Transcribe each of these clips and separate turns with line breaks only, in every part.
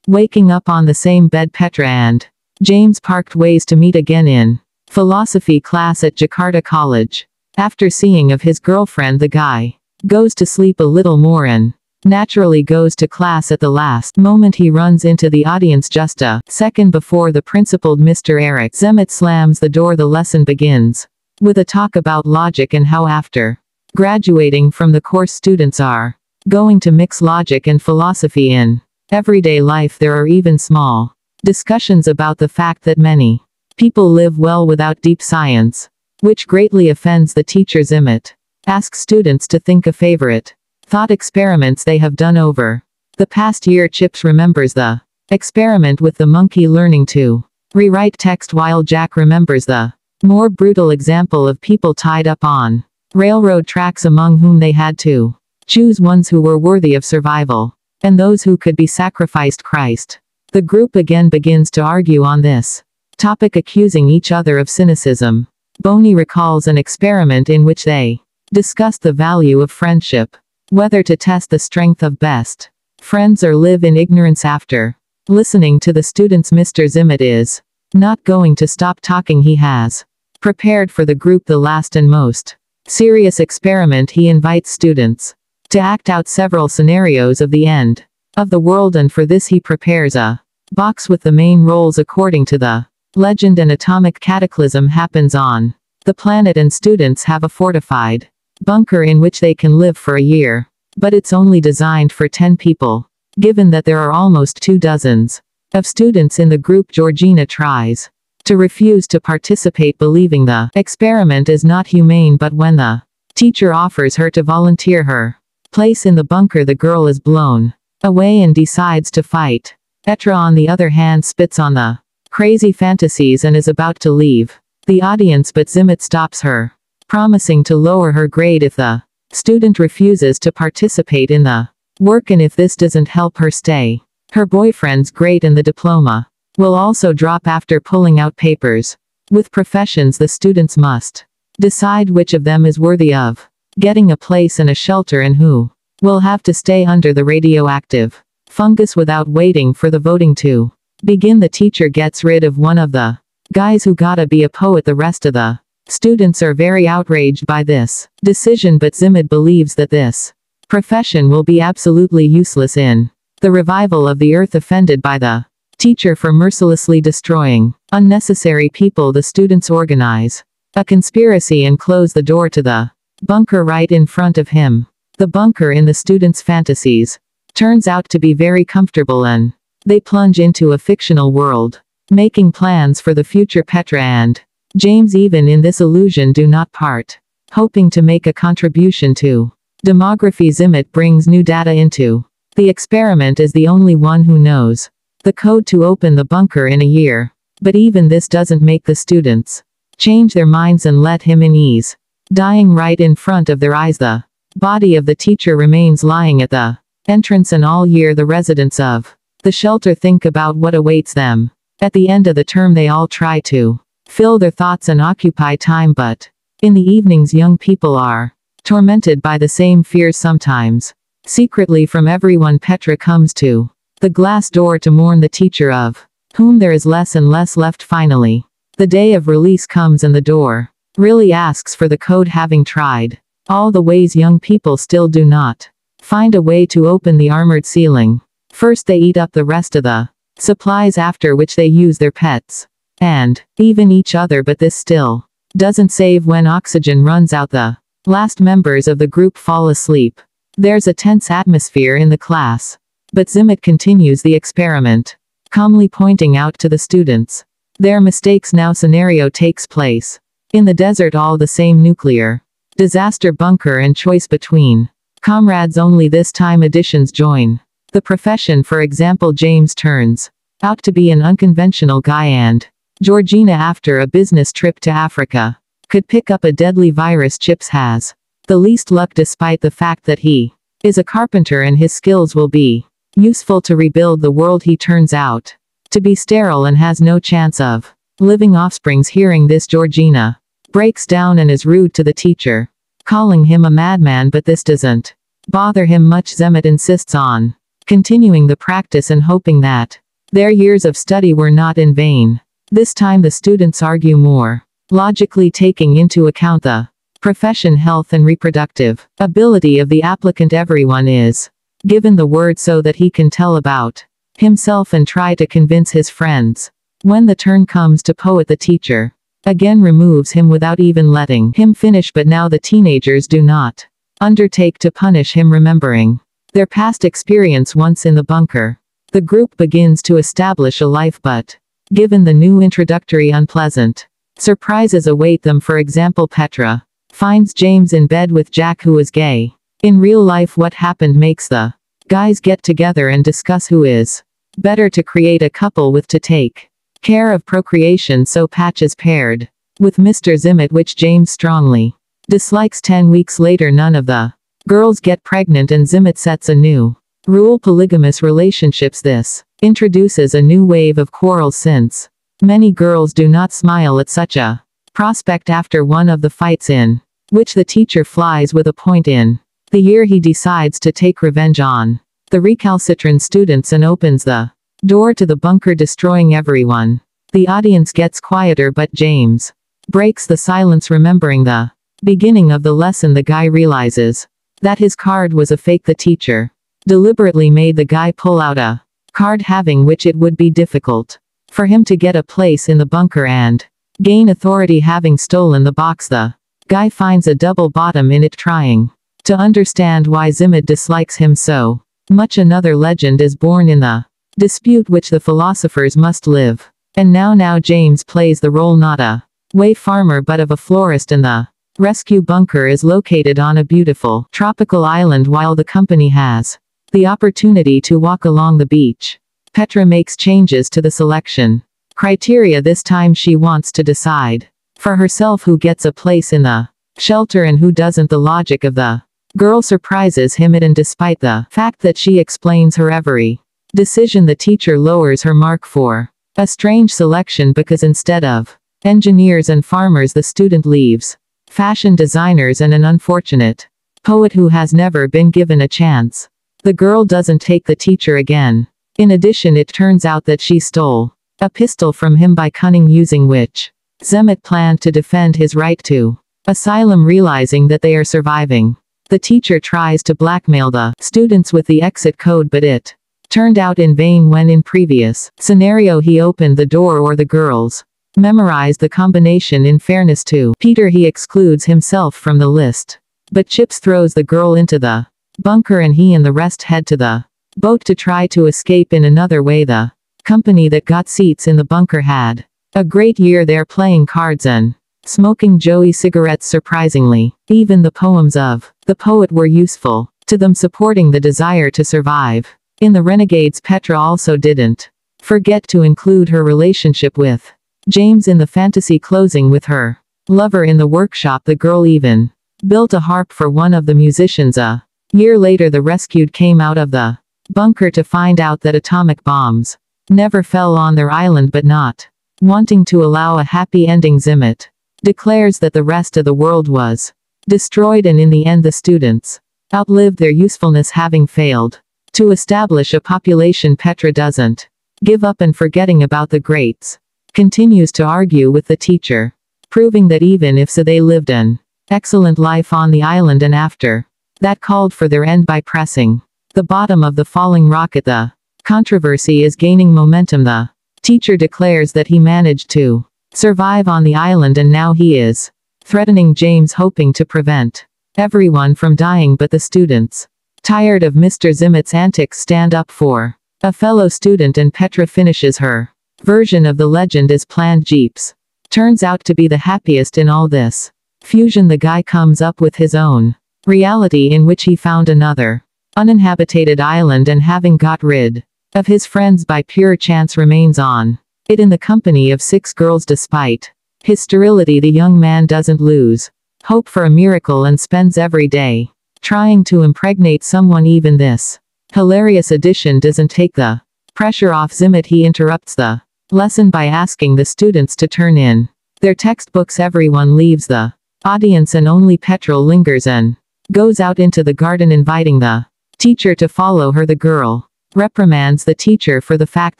Waking up on the same bed Petra and James parked ways to meet again in philosophy class at Jakarta College. After seeing of his girlfriend, the guy goes to sleep a little more and naturally goes to class at the last moment. He runs into the audience just a second before the principal, Mr. Eric Zemmet, slams the door. The lesson begins with a talk about logic and how after graduating from the course students are going to mix logic and philosophy in everyday life. There are even small discussions about the fact that many people live well without deep science, which greatly offends the teacher. Zemmet asks students to think of favorite thought experiments they have done over the past year. Chips remembers the experiment with the monkey learning to rewrite text, while Jack remembers the more brutal example of people tied up on railroad tracks, among whom they had to choose ones who were worthy of survival and those who could be sacrificed. Christ. The group again begins to argue on this topic, accusing each other of cynicism. Boney recalls an experiment in which they discussed the value of friendship, whether to test the strength of best friends or live in ignorance. After listening to the students, Mr. Zemmet is not going to stop talking. He has prepared for the group the last and most serious experiment. He invites students to act out several scenarios of the end of the world, and for this he prepares a box with the main roles according to the legend. An atomic cataclysm happens on the planet, and students have a fortified bunker in which they can live for a year. But it's only designed for 10 people. Given that there are almost 2 dozens of students in the group, Georgina tries to refuse to participate, believing the experiment is not humane. But when the teacher offers her to volunteer her place in the bunker, the girl is blown away and decides to fight. Petra, on the other hand, spits on the crazy fantasies and is about to leave the audience, but Zemmet stops her, promising to lower her grade if the student refuses to participate in the work, and if this doesn't help her stay, her boyfriend's grade and the diploma will also drop. After pulling out papers with professions, the students must decide which of them is worthy of getting a place and a shelter, and who will have to stay under the radioactive fungus. Without waiting for the voting to begin, the teacher gets rid of one of the guys who gotta be a poet. The rest of the students are very outraged by this decision, but Zemmet believes that this profession will be absolutely useless in the revival of the earth. Offended by the teacher for mercilessly destroying unnecessary people, the students organize a conspiracy and close the door to the bunker right in front of him. The bunker in the students' fantasies turns out to be very comfortable, and they plunge into a fictional world, making plans for the future. Petra and James, even in this illusion, do not part, hoping to make a contribution to demography. Zemmet brings new data into the experiment, is the only one who knows the code to open the bunker in a year. But even this doesn't make the students change their minds and let him in ease. Dying right in front of their eyes, the body of the teacher remains lying at the entrance, and all year the residents of the shelter think about what awaits them. At the end of the term, they all try to fill their thoughts and occupy time, but in the evenings young people are tormented by the same fears. Sometimes secretly from everyone, Petra comes to the glass door to mourn the teacher, of whom there is less and less left. Finally, the day of release comes, and the door really asks for the code. Having tried all the ways, young people still do not find a way to open the armored ceiling. First they eat up the rest of the supplies, after which they use their pets and even each other, but this still doesn't save. When oxygen runs out, the last members of the group fall asleep. There's a tense atmosphere in the class, but Zemmet continues the experiment, calmly pointing out to the students their mistakes. Now scenario takes place in the desert, all the same nuclear disaster bunker, and choice between comrades only. This time additions join the profession. For example, James turns out to be an unconventional guy, and Georgina, after a business trip to Africa, could pick up a deadly virus. Chips has the least luck, despite the fact that he is a carpenter and his skills will be useful to rebuild the world. He turns out to be sterile and has no chance of living offsprings. Hearing this, Georgina breaks down and is rude to the teacher, calling him a madman, but this doesn't bother him much. Zemmet insists on continuing the practice and hoping that their years of study were not in vain. This time the students argue more, logically taking into account the profession, health and reproductive ability of the applicant. Everyone is given the word so that he can tell about himself and try to convince his friends. When the turn comes to Poet, the teacher again removes him without even letting him finish, but now the teenagers do not undertake to punish him, remembering their past experience once in the bunker. The group begins to establish a life, but given the new introductory unpleasant surprises await them. For example, Petra finds James in bed with Jack, who is gay. In real life, what happened makes the guys get together and discuss who is better to create a couple with to take care of procreation, so Patch is paired with Mr. Zimmett, which James strongly dislikes. 10 weeks later, none of the girls get pregnant and Zimmett sets a new rule: polygamous relationships. This introduces a new wave of quarrels, since many girls do not smile at such a prospect. After one of the fights, in which the teacher flies with a point in the year, he decides to take revenge on the recalcitrant students and opens the door to the bunker, destroying everyone. The audience gets quieter, but James breaks the silence. Remembering the beginning of the lesson, the guy realizes that his card was a fake. The teacher deliberately made the guy pull out a card, having which it would be difficult for him to get a place in the bunker and gain authority. Having stolen the box, the guy finds a double bottom in it, trying to understand why Zimmett dislikes him so much. Another legend is born in the dispute which the philosophers must live. And now James plays the role not a way farmer but of a florist, and the rescue bunker is located on a beautiful tropical island. While the company has the opportunity to walk along the beach, Petra makes changes to the selection criteria. This time she wants to decide for herself who gets a place in the shelter and who doesn't. The logic of the girl surprises him, and despite the fact that she explains her every decision, the teacher lowers her mark for a strange selection, because instead of engineers and farmers, the student leaves fashion designers and an unfortunate poet who has never been given a chance. The girl doesn't take the teacher again. In addition, it turns out that she stole a pistol from him by cunning, using which Zimmett planned to defend his right to asylum. Realizing that they are surviving, the teacher tries to blackmail the students with the exit code, but it turned out in vain. When in previous scenario he opened the door, or the girls memorized the combination. In fairness to Peter, he excludes himself from the list, but Chips throws the girl into the bunker and he and the rest head to the boat to try to escape. In another way, the company that got seats in the bunker had a great year there, playing cards and smoking Joey cigarettes. Surprisingly, even the poems of the poet were useful to them, supporting the desire to survive. In the Renegades, Petra also didn't forget to include her relationship with James in the fantasy, closing with her lover in the workshop. The girl even built a harp for one of the musicians. A year later, the rescued came out of the bunker to find out that atomic bombs never fell on their island, but not wanting to allow a happy ending, Zimmett declares that the rest of the world was destroyed, and in the end the students outlived their usefulness, having failed to establish a population. Petra doesn't give up, and forgetting about the greats, continues to argue with the teacher, proving that even if so, they lived an excellent life on the island, and after that called for their end by pressing the bottom of the falling rocket. The controversy is gaining momentum. The teacher declares that he managed to survive on the island, and now he is threatening James, hoping to prevent everyone from dying. But the students, tired of Mr. Zimmett's antics, stand up for a fellow student, and Petra finishes her version of the legend as planned. Jeeps turns out to be the happiest in all this fusion. The guy comes up with his own reality, in which he found another uninhabited island, and having got rid of his friends by pure chance, remains on it in the company of 6 girls. Despite his sterility, the young man doesn't lose hope for a miracle and spends every day trying to impregnate someone. Even this hilarious addition doesn't take the pressure off Zimmett. He interrupts the lesson by asking the students to turn in their textbooks. Everyone leaves the audience, and only Petra lingers and goes out into the garden, inviting the teacher to follow her. The girl reprimands the teacher for the fact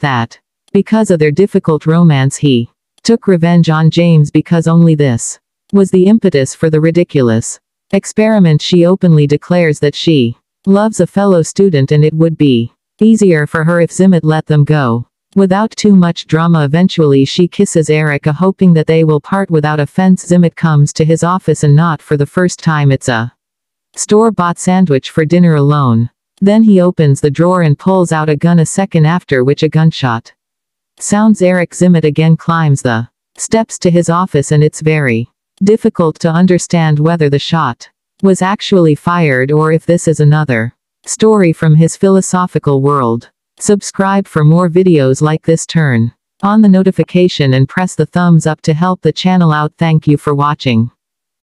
that, because of their difficult romance, he took revenge on James because only this was the impetus for the ridiculous experiment. She openly declares that she loves a fellow student and it would be easier for her if Zimmett let them go. Without too much drama, eventually she kisses Erica, hoping that they will part without offense. Zimmett comes to his office, and not for the first time it's a store-bought sandwich for dinner alone. Then he opens the drawer and pulls out a gun, a second after which a gunshot sounds. Eric Zimmett again climbs the steps to his office, and it's very difficult to understand whether the shot was actually fired or if this is another story from his philosophical world. Subscribe for more videos like this. Turn on the notification and press the thumbs up to help the channel out. Thank you for watching.